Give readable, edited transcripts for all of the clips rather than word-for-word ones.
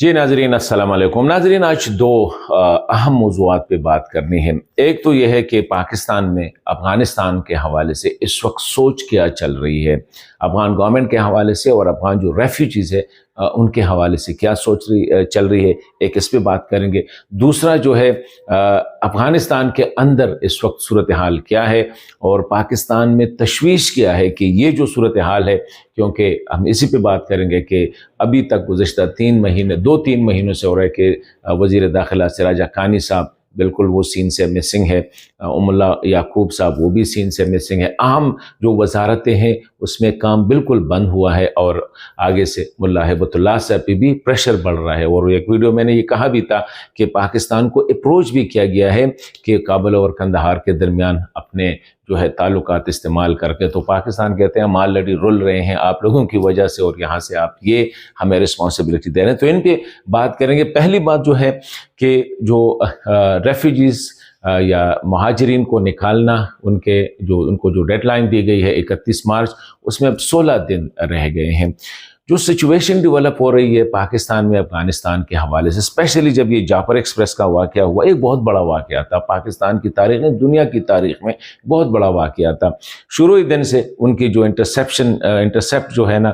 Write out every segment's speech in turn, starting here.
जी नाजरीन अस्सलाम वालेकुम। नाजरीन आज दो अहम मौज़ूआत पे बात करनी है। एक तो यह है कि पाकिस्तान में अफ़गानिस्तान के हवाले से इस वक्त सोच क्या चल रही है, अफ़गान गवर्नमेंट के हवाले से और अफ़गान जो रेफ्यूजीज़ है उनके हवाले से क्या चल रही है, एक इस पे बात करेंगे। दूसरा जो है अफ़गानिस्तान के अंदर इस वक्त सूरत हाल क्या है और पाकिस्तान में तशवीश क्या है कि ये जो सूरत हाल है, क्योंकि हम इसी पे बात करेंगे कि अभी तक गुज़िश्ता 2-3 महीनों से हो रहा है कि वज़ीर दाखिला सिराज हक्कानी साहब बिल्कुल वो सीन से मिसिंग है, उमुल्ला याकूब साहब वो भी सीन से मिसिंग है। अहम जो वजारतें हैं उसमें काम बिल्कुल बंद हुआ है और आगे से मुल्ला हिबतुल्लाह साहब पे भी प्रेशर बढ़ रहा है। और एक वीडियो मैंने ये कहा भी था कि पाकिस्तान को अप्रोच भी किया गया है कि काबुल और कंदहार के दरमियान अपने जो है ताल्लुकात इस्तेमाल करके, तो पाकिस्तान कहते हैं हम ऑलरेडी रुल रहे हैं आप लोगों की वजह से और यहाँ से आप ये हमें रिस्पॉन्सिबिलिटी दे रहे हैं। तो इन पे बात करेंगे। पहली बात जो है कि जो रेफ्यूजीज़ या महाजरीन को निकालना, उनको जो डेडलाइन दी गई है 31 मार्च, उसमें अब 16 दिन रह गए हैं। जो सिचुएशन डेवलप हो रही है पाकिस्तान में अफगानिस्तान के हवाले से, स्पेशली जब ये जाफर एक्सप्रेस का वाक़या हुआ, एक बहुत बड़ा वाक़या था पाकिस्तान की तारीख़ में, दुनिया की तारीख़ में बहुत बड़ा वाक़या था। शुरू ही दिन से उनकी जो इंटरसेप्ट जो है ना,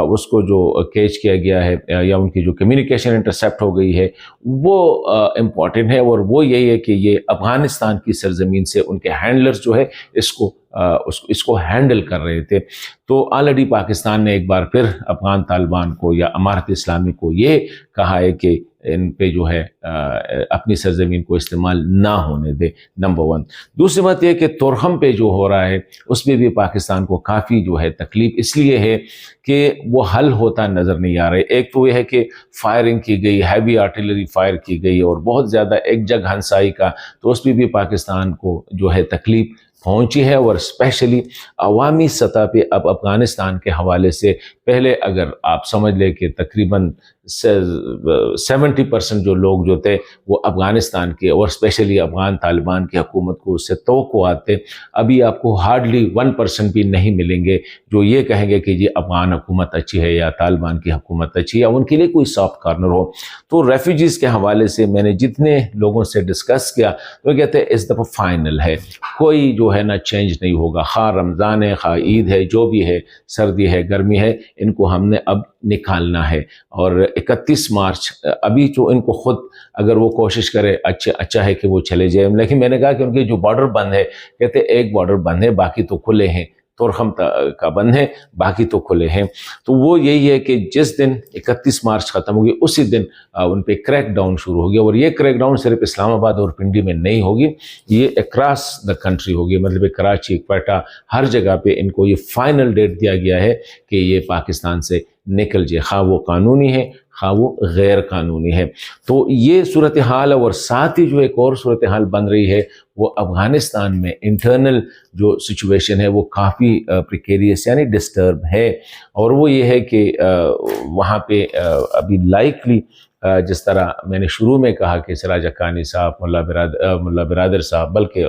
उसको जो कैच किया गया है या उनकी जो कम्युनिकेशन इंटरसेप्ट हो गई है वो इम्पॉर्टेंट है। और वो यही है कि ये अफ़गानिस्तान की सरजमीन से उनके हैंडलर्स जो है इसको हैंडल कर रहे थे। तो ऑलरेडी पाकिस्तान ने एक बार फिर अफ़गान तालिबान को या अमारत इस्लामी को ये कहा है कि इन पे जो है अपनी सरजमीन को इस्तेमाल ना होने दे, नंबर 1। दूसरी बात यह कि तोरहम पे जो हो रहा है उसमें भी पाकिस्तान को काफ़ी जो है तकलीफ इसलिए है कि वो हल होता नज़र नहीं आ रहा है। एक तो यह है कि फायरिंग की गई, हैवी आर्टिलरी फायर की गई और बहुत ज़्यादा एक जग हंसाई का, तो उसमें भी पाकिस्तान को जो है तकलीफ पहुंची है। और स्पेशली अवामी सतह पे अब अफ़गानिस्तान के हवाले से पहले अगर आप समझ लें कि तकरीबन 70% जो लोग जो थे वो अफ़गानिस्तान के और स्पेशली अफ़गान तालिबान की हुकूमत को उससे तवक्को आते, अभी आपको हार्डली 1% भी नहीं मिलेंगे जो ये कहेंगे कि जी अफ़गान हुकूमत अच्छी है या तालिबान की हुकूमत अच्छी है या उनके लिए कोई सॉफ्ट कॉर्नर हो। तो रेफ्यूजीज़ के हवाले से मैंने जितने लोगों से डिस्कस किया तो कहते हैं इस दफ़ा फाइनल है, कोई जो है ना चेंज नहीं होगा, खा रमज़ान है, खा ईद है, जो भी है, सर्दी है, गर्मी है, इनको हमने अब निकालना है। और 31 मार्च अभी जो इनको खुद अगर वो कोशिश करे अच्छा है कि वो चले जाए, लेकिन मैंने कहा कि उनके जो बॉर्डर बंद है, कहते एक बॉर्डर बंद है बाकी तो खुले हैं, तोरहम का बंद है बाकी तो खुले हैं। तो वो यही है कि जिस दिन 31 मार्च ख़त्म होगी उसी दिन उन पे क्रैक डाउन शुरू होगी। और ये क्रैक डाउन सिर्फ इस्लामाबाद और पिंडी में नहीं होगी, ये अक्रॉस द कंट्री होगी, मतलब कराची, क्वेटा, हर जगह पे इनको ये फाइनल डेट दिया गया है कि ये पाकिस्तान से निकल जाए, खा वो कानूनी है खा वो गैर कानूनी है। तो ये सूरत हाल है। और साथ ही जो एक और सूरत हाल बन रही है वो अफ़गानिस्तान में इंटरनल जो सिचुएशन है वो काफ़ी प्रिकेरियस यानी डिस्टर्ब है। और वो ये है कि वहाँ पे अभी लाइकली जिस तरह मैंने शुरू में कहा कि सिराज हक्कानी साहब, मुल्ला बिरादर साहब, बल्कि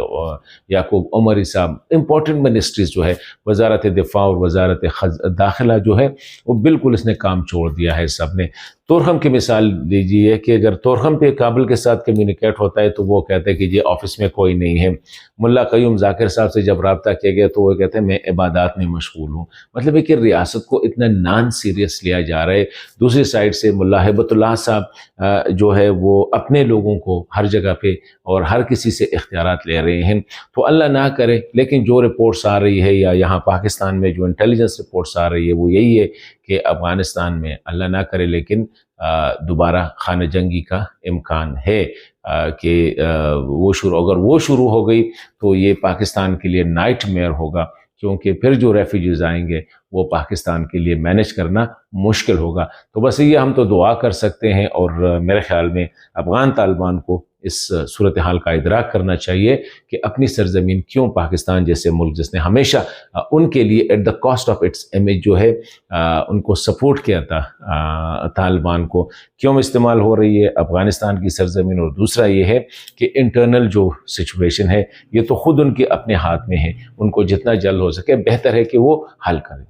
याकूब उमरी साहब, इम्पोर्टेंट मिनिस्ट्रीज़ जो है, वजारत दिफा और वजारत दाखिला जो है वो बिल्कुल इसने काम छोड़ दिया है सब ने। तोरहम की मिसाल लीजिए कि अगर तोरहम पे काबुल के साथ कम्युनिकेट होता है तो वो कहते हैं कि जी ऑफिस में कोई नहीं है। मुल्ला क़य्यूम ज़ाकिर साहब से जब रब्ता किया गया तो वो कहते हैं मैं इबादत में मशगूल हूँ। मतलब है कि रियासत को इतना नॉन सीरियस लिया जा रहा है। दूसरी साइड से मुल्ला हिबतुल्लाह साहब जो है वो अपने लोगों को हर जगह पे और हर किसी से इख्तियारात ले रहे हैं। तो अल्लाह ना करे, लेकिन जो रिपोर्ट्स आ रही है या यहाँ पाकिस्तान में जो इंटेलिजेंस रिपोर्ट्स आ रही है वो यही है कि अफ़गानिस्तान में अल्लाह ना करे लेकिन दोबारा खाना जंगी का इम्कान है कि अगर वो शुरू हो गई तो ये पाकिस्तान के लिए नाइटमेयर होगा, क्योंकि फिर जो रेफ्यूजीज़ आएंगे वो पाकिस्तान के लिए मैनेज करना मुश्किल होगा। तो बस ये हम तो दुआ कर सकते हैं और मेरे ख्याल में अफ़गान तालिबान को इस सूरत हाल का इदराक करना चाहिए कि अपनी सरजमीन क्यों पाकिस्तान जैसे मुल्क जिसने हमेशा उनके लिए at the cost of its image जो है उनको सपोर्ट किया था, तालिबान को क्यों इस्तेमाल हो रही है अफ़गानिस्तान की सरजमीन। और दूसरा ये है कि इंटरनल जो सिचुएशन है ये तो ख़ुद उनके अपने हाथ में है, उनको जितना जल्द हो सके बेहतर है कि वो हल करें।